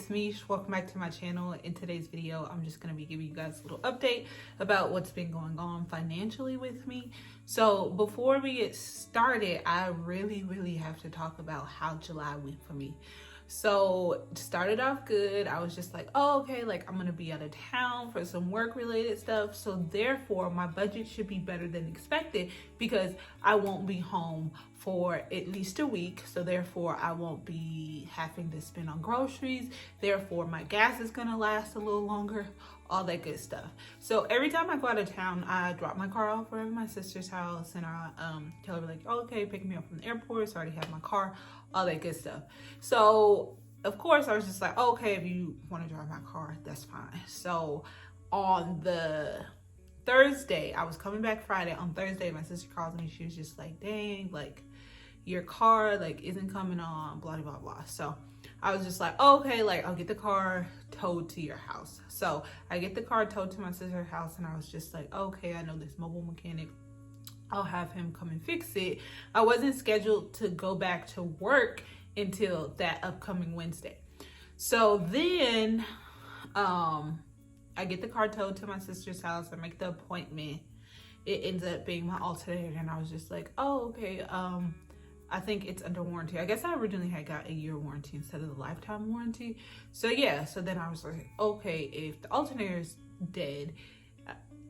it's me. Welcome back to my channel. In today's video, I'm just going to be giving you guys a little update about what's been going on financially with me. So before we get started, I really have to talk about how July went for me. So it started off good. I was just like, oh, okay, like I'm gonna be out of town for some work related stuff. So therefore my budget should be better than expected because I won't be home for at least a week. So therefore I won't be having to spend on groceries. Therefore my gas is gonna last a little longer, all that good stuff. So every time I go out of town, I drop my car off at my sister's house and I tell her like, oh, okay, pick me up from the airport. So I already have my car, all that good stuff. So of course I was just like, oh, okay, if you want to drive my car, that's fine. So on the Thursday, I was coming back Friday. On Thursday, my sister calls me. She was just like, dang, like your car like isn't coming on, blah blah blah. So I was just like, oh, okay, like I'll get the car towed to your house. So I get the car towed to my sister's house and I was just like, okay, I know this mobile mechanic, I'll have him come and fix it. I wasn't scheduled to go back to work until that upcoming Wednesday. So then I get the car towed to my sister's house. I make the appointment. It ends up being my alternator and I was just like, oh, okay, I think it's under warranty. I guess I originally had got a year warranty instead of the lifetime warranty. So yeah, so then I was like, okay, if the alternator is dead,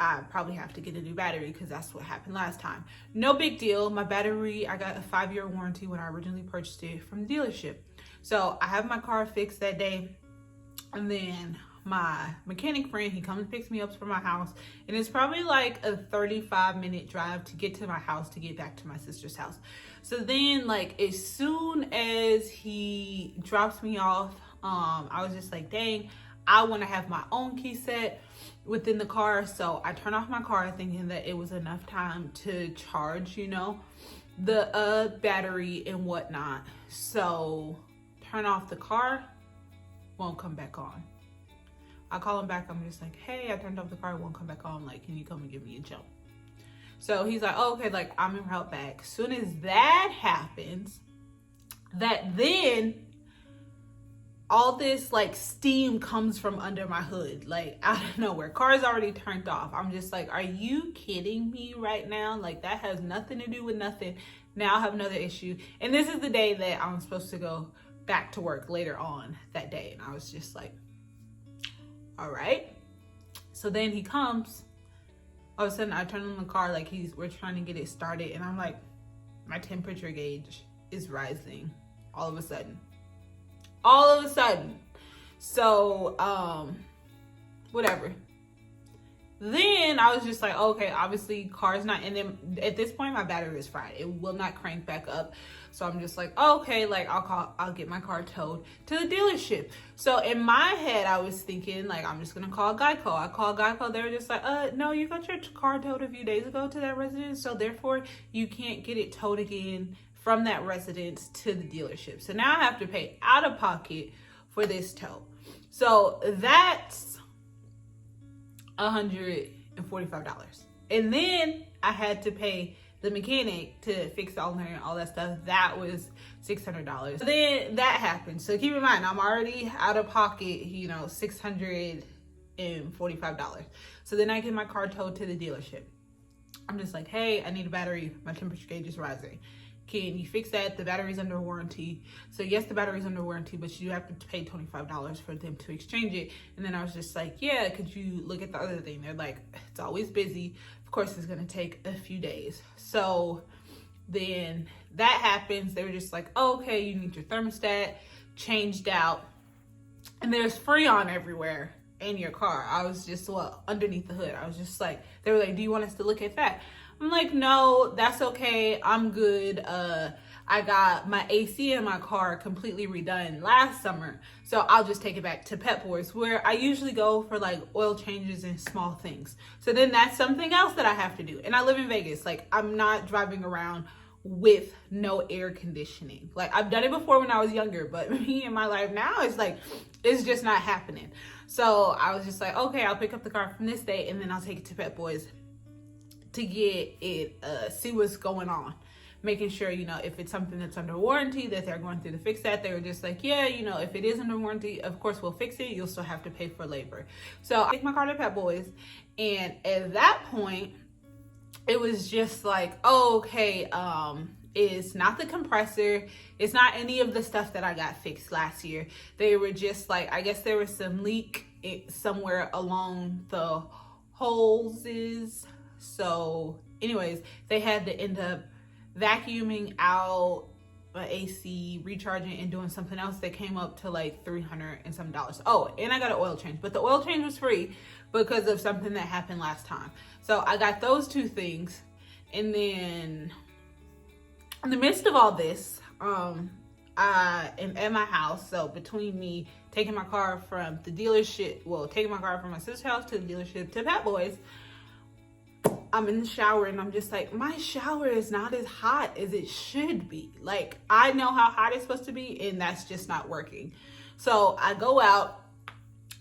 I probably have to get a new battery because that's what happened last time. No big deal. My battery, I got a 5-year warranty when I originally purchased it from the dealership. So I have my car fixed that day. And then my mechanic friend, he comes and picks me up from my house. And it's probably like a 35-minute drive to get to my house to get back to my sister's house. So then like as soon as he drops me off, I was just like, dang, I want to have my own key set within the car. So I turned off my car thinking that it was enough time to charge, you know, the battery and whatnot. So turn off the car, won't come back on. I call him back. I'm just like, hey, I turned off the car, it won't come back on. Like, can you come and give me a jump? So he's like, oh, okay, like I'm en route back. Soon as that happens, that then all this like steam comes from under my hood, like out of nowhere. Car's already turned off. I'm just like, are you kidding me right now? Like that has nothing to do with nothing. Now I have another issue. And this is the day that I'm supposed to go back to work later on that day. And I was just like, all right. So then he comes. All of a sudden I turn on the car like we're trying to get it started. And I'm like, my temperature gauge is rising all of a sudden. So whatever. Then I was just like, okay, obviously car's not, and then at this point my battery is fried, it will not crank back up. So I'm just like, okay, like I'll get my car towed to the dealership. So in my head I was thinking like, I'm just gonna call Geico. I called Geico. They were just like, no, you got your car towed a few days ago to that residence, so therefore you can't get it towed again from that residence to the dealership. So now I have to pay out of pocket for this tow. So that's $145. And then I had to pay the mechanic to fix the alternator and all that stuff. That was $600. So then that happened. So keep in mind, I'm already out of pocket, you know, $645. So then I get my car towed to the dealership. I'm just like, hey, I need a battery. My temperature gauge is rising. Can you fix that? The battery's under warranty. So yes, the battery's under warranty, but you have to pay $25 for them to exchange it. And then I was just like, yeah, could you look at the other thing? They're like, it's always busy. Of course, it's gonna take a few days. So then that happens. They were just like, oh, okay, you need your thermostat changed out. And there's Freon everywhere in your car. I was just, well, underneath the hood. I was just like, they were like, do you want us to look at that? I'm like, no, that's okay. I'm good. I got my AC in my car completely redone last summer. So I'll just take it back to Pep Boys where I usually go for like oil changes and small things. So then that's something else that I have to do. And I live in Vegas. Like I'm not driving around with no air conditioning. Like I've done it before when I was younger, but me in my life now is like, it's just not happening. So I was just like, okay, I'll pick up the car from this day and then I'll take it to Pep Boys to get it, see what's going on. making sure, you know, if it's something that's under warranty, that they're going through to fix that. They were just like, yeah, you know, if it is under warranty, of course we'll fix it. You'll still have to pay for labor. So I take my car to Pep Boys, and at that point, it was just like, oh, okay, it's not the compressor, it's not any of the stuff that I got fixed last year. They were just like, I guess there was some leak somewhere along the hoses. So anyways, they had to end up vacuuming out AC, recharging, and doing something else that came up to like $300 and some dollars. Oh, and I got an oil change, but the oil change was free because of something that happened last time. So I got those two things, and then in the midst of all this, I am at my house. So between me taking my car from the dealership, taking my car from my sister's house to the dealership to Pep Boys, I'm in the shower, and I'm just like, my shower is not as hot as it should be. Like, I know how hot it's supposed to be, and that's just not working. So I go out,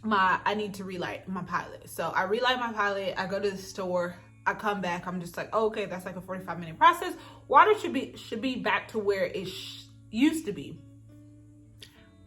I need to relight my Pilot. So I relight my Pilot, I go to the store, I come back, I'm just like, oh, okay, that's like a 45-minute process. Water should be back to where it used to be.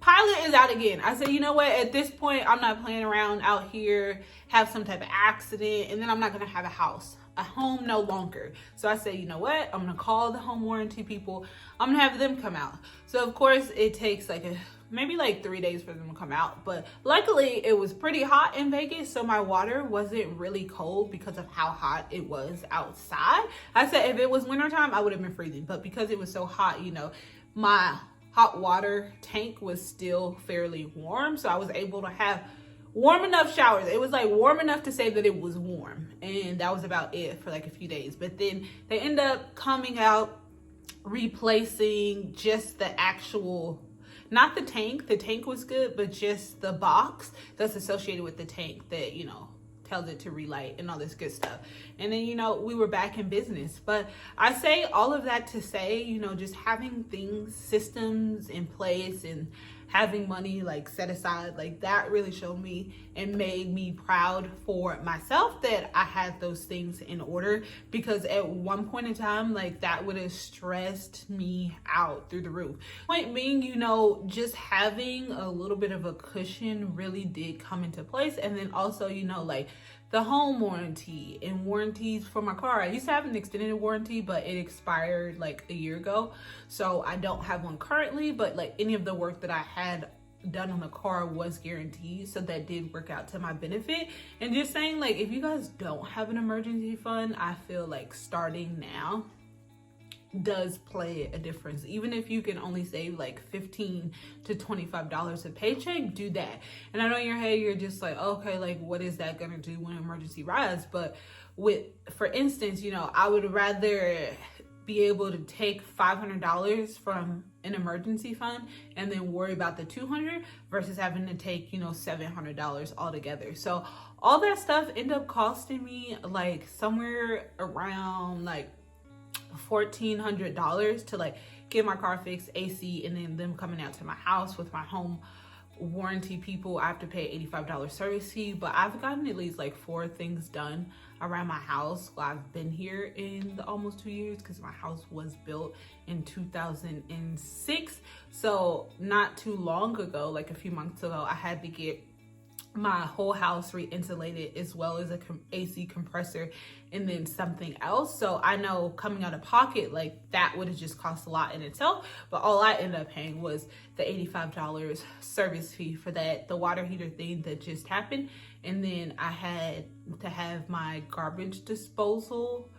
Pilot is out again. I said, you know what? At this point, I'm not playing around out here, have some type of accident, and then I'm not going to have a home no longer. So I said, you know what? I'm going to call the home warranty people. I'm going to have them come out. So of course, it takes like maybe like 3 days for them to come out. But luckily, it was pretty hot in Vegas, so my water wasn't really cold because of how hot it was outside. I said if it was wintertime, I would have been freezing. But because it was so hot, you know, my hot water tank was still fairly warm, so I was able to have warm enough showers. It was like warm enough to say that it was warm, and that was about it for like a few days. But then they end up coming out, replacing just the actual, not the tank was good, but just the box that's associated with the tank that, you know, tells it to relight and all this good stuff. And then, you know, we were back in business. But I say all of that to say, you know, just having systems in place and having money like set aside, like that really showed me and made me proud for myself that I had those things in order, because at one point in time, like that would have stressed me out through the roof. Point being, you know, just having a little bit of a cushion really did come into place. And then also, you know, like the home warranty and warranties for my car. I used to have an extended warranty, but it expired like a year ago. So I don't have one currently, but like any of the work that I had done on the car was guaranteed. So that did work out to my benefit. And just saying, like, if you guys don't have an emergency fund, I feel like starting now does play a difference. Even if you can only save like $15 to $25 a paycheck, do that. And I know in your head you're just like, okay, like what is that gonna do when emergency rise? But for instance, you know, I would rather be able to take $500 from an emergency fund and then worry about the $200 versus having to take, you know, $700 altogether. So all that stuff ended up costing me like somewhere around like $1,400 to like get my car fixed, AC, and then them coming out to my house with my home warranty people. I have to pay $85 service fee, but I've gotten at least like 4 things done around my house while I've been here in the almost 2 years, because my house was built in 2006. So not too long ago, like a few months ago, I had to get my whole house re-insulated, as well as a AC compressor and then something else. So I know coming out of pocket, like that would have just cost a lot in itself, but all I ended up paying was the $85 service fee for that, the water heater thing that just happened. And then I had to have my garbage disposal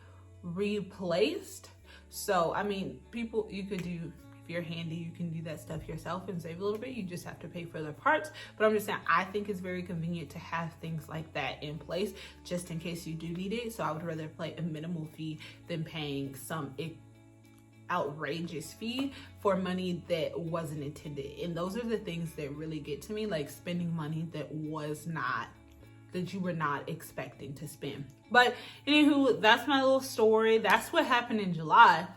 replaced. So I mean, people, you could do, if you're handy, you can do that stuff yourself and save a little bit. You just have to pay for the parts. But I'm just saying, I think it's very convenient to have things like that in place just in case you do need it. So I would rather pay a minimal fee than paying some outrageous fee for money that wasn't intended. And those are the things that really get to me, like spending money that you were not expecting to spend. But anywho, that's my little story. That's what happened in July.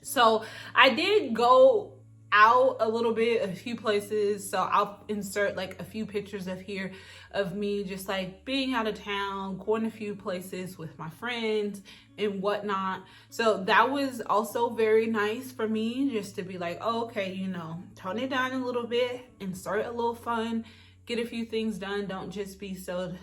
So I did go out a little bit, a few places. So I'll insert like a few pictures of me just like being out of town, going a few places with my friends and whatnot. So that was also very nice for me, just to be like, oh, okay, you know, tone it down a little bit, insert a little fun, get a few things done. Don't just be so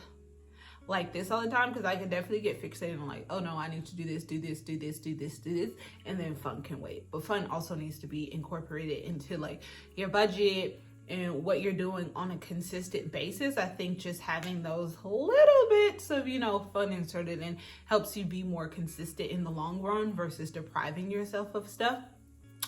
like this all the time, because I could definitely get fixated on like, oh no, I need to do this, do this, do this, do this, do this, and then fun can wait. But fun also needs to be incorporated into like your budget and what you're doing on a consistent basis. I think just having those little bits of, you know, fun inserted in helps you be more consistent in the long run versus depriving yourself of stuff.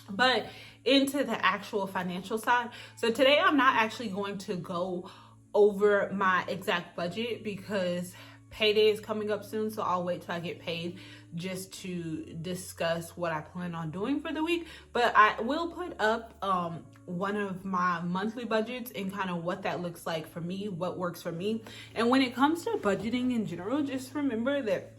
But into the actual financial side. So today I'm not actually going to go over my exact budget because payday is coming up soon, so I'll wait till I get paid just to discuss what I plan on doing for the week. But I will put up one of my monthly budgets and kind of what that looks like for me, what works for me. And when it comes to budgeting in general, just remember that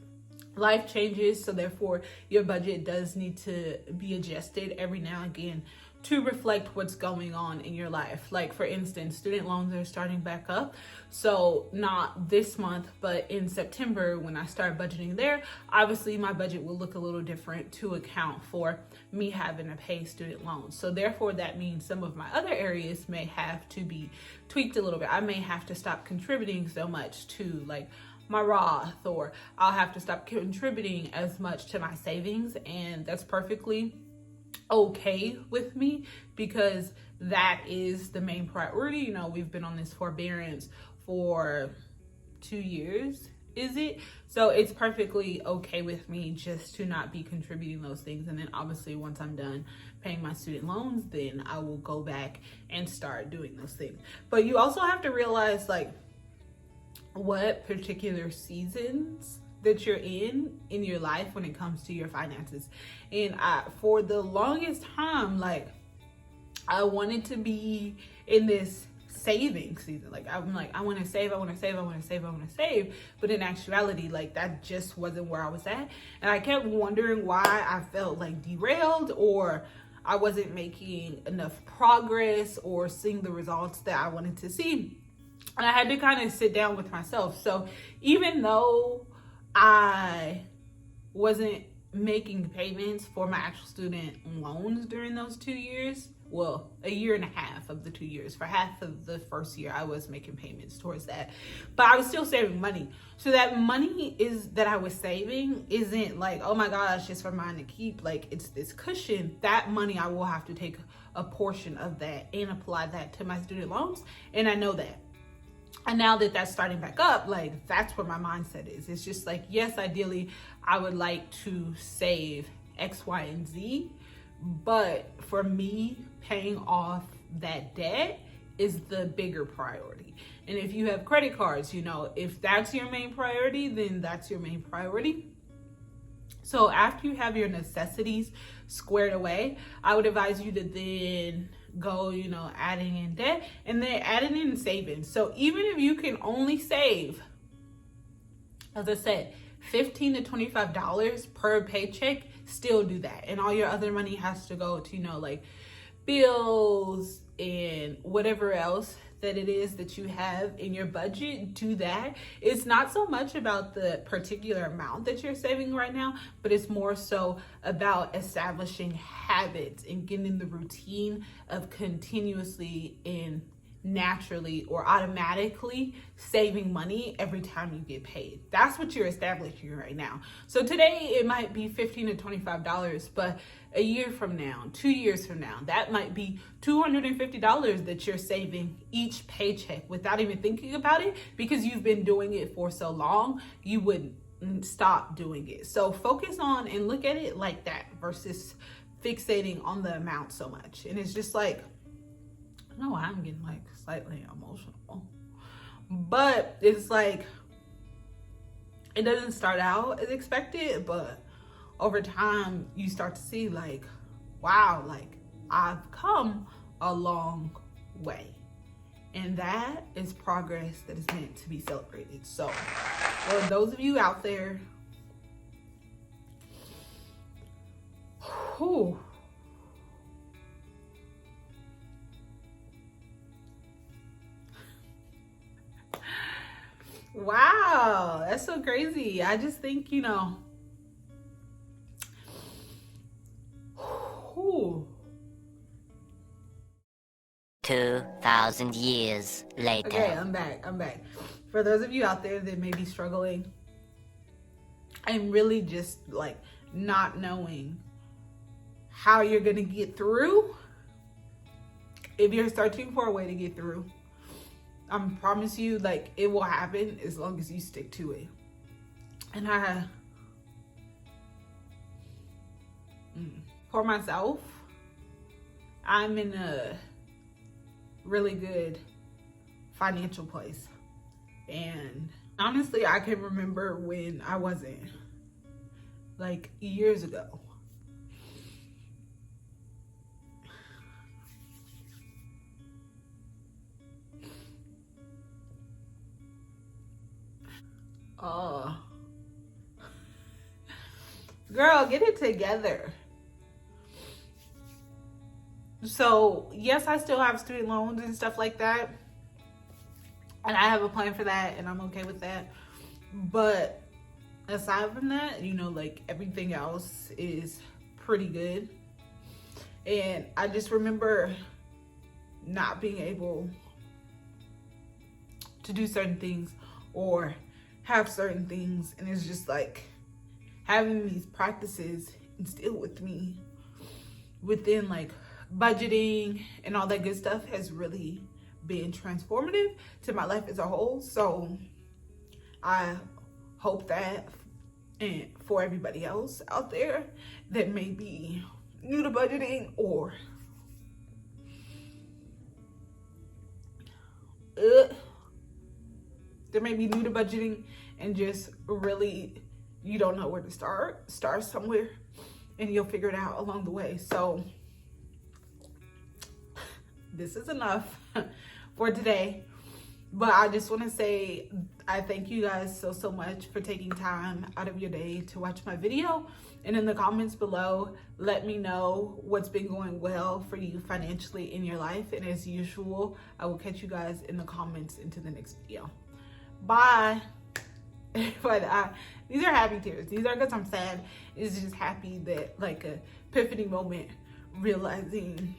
life changes, so therefore your budget does need to be adjusted every now and again to reflect what's going on in your life. Like for instance, student loans are starting back up. So not this month, but in September when I start budgeting there, obviously my budget will look a little different to account for me having to pay student loans. So therefore that means some of my other areas may have to be tweaked a little bit. I may have to stop contributing so much to like my Roth, or I'll have to stop contributing as much to my savings, and that's perfectly okay with me because that is the main priority. You know, we've been on this forbearance for 2 years, is it? So it's perfectly okay with me just to not be contributing those things. And then obviously once I'm done paying my student loans, then I will go back and start doing those things. But you also have to realize like what particular seasons that you're in your life when it comes to your finances. And for the longest time, like I wanted to be in this saving season. Like I'm like, I want to save, I want to save, I want to save, I want to save. But in actuality, like that just wasn't where I was at. And I kept wondering why I felt like derailed, or I wasn't making enough progress or seeing the results that I wanted to see. And I had to kind of sit down with myself. So even though I wasn't making payments for my actual student loans during those 2 years, well, a year and a half of the 2 years, for half of the first year, I was making payments towards that, but I was still saving money. So that money that I was saving isn't like, oh my gosh, just for mine to keep. Like it's this cushion. That money, I will have to take a portion of that and apply that to my student loans. And I know that. And now that that's starting back up, like that's where my mindset is. It's just like, yes, ideally, I would like to save X, Y, and Z. But for me, paying off that debt is the bigger priority. And if you have credit cards, you know, if that's your main priority, then that's your main priority. So after you have your necessities squared away, I would advise you to then go, you know, adding in debt and then adding in savings. So even if you can only save, as I said, $15 to $25 per paycheck, still do that. And all your other money has to go to, you know, like bills and whatever else that it is that you have in your budget. Do that. It's not so much about the particular amount that you're saving right now, but it's more so about establishing habits and getting the routine of continuously and naturally or automatically saving money every time you get paid. That's what you're establishing right now. So today it might be $15 to $25, but a year from now, 2 years from now, that might be $250 that you're saving each paycheck without even thinking about it, because you've been doing it for so long, you wouldn't stop doing it. So focus on and look at it like that versus fixating on the amount so much. And it's just like, I don't know why I'm getting like slightly emotional, but it's like, it doesn't start out as expected, but over time you start to see like, wow, like I've come a long way. And that is progress that is meant to be celebrated. So for those of you out there who Wow, that's so crazy. I just think, you know, whew. 2,000 years later. Okay, I'm back. For those of you out there that may be struggling, I'm really just like not knowing how you're gonna get through. If you're searching for a way to get through, I promise you, like, it will happen as long as you stick to it. And for myself, I'm in a really good financial place. And honestly, I can remember when I wasn't, like years ago. Girl, get it together. So yes, I still have student loans and stuff like that, and I have a plan for that, and I'm okay with that. But aside from that, you know, like everything else is pretty good. And I just remember not being able to do certain things or have certain things, and it's just like having these practices instilled with me within like budgeting and all that good stuff has really been transformative to my life as a whole. So I hope that, and for everybody else out there that may be new to budgeting or that may be new to budgeting and just really you don't know where to start somewhere and you'll figure it out along the way. So this is enough for today, but I just want to say I thank you guys so much for taking time out of your day to watch my video. And in the comments below, let me know what's been going well for you financially in your life. And as usual, I will catch you guys in the comments into the next video. Bye. But these are happy tears. These are because I'm sad. It's just happy that, like, a epiphany moment, realizing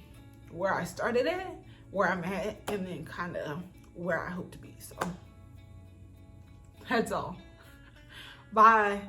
where I started at, where I'm at, and then kind of where I hope to be. So that's all. Bye.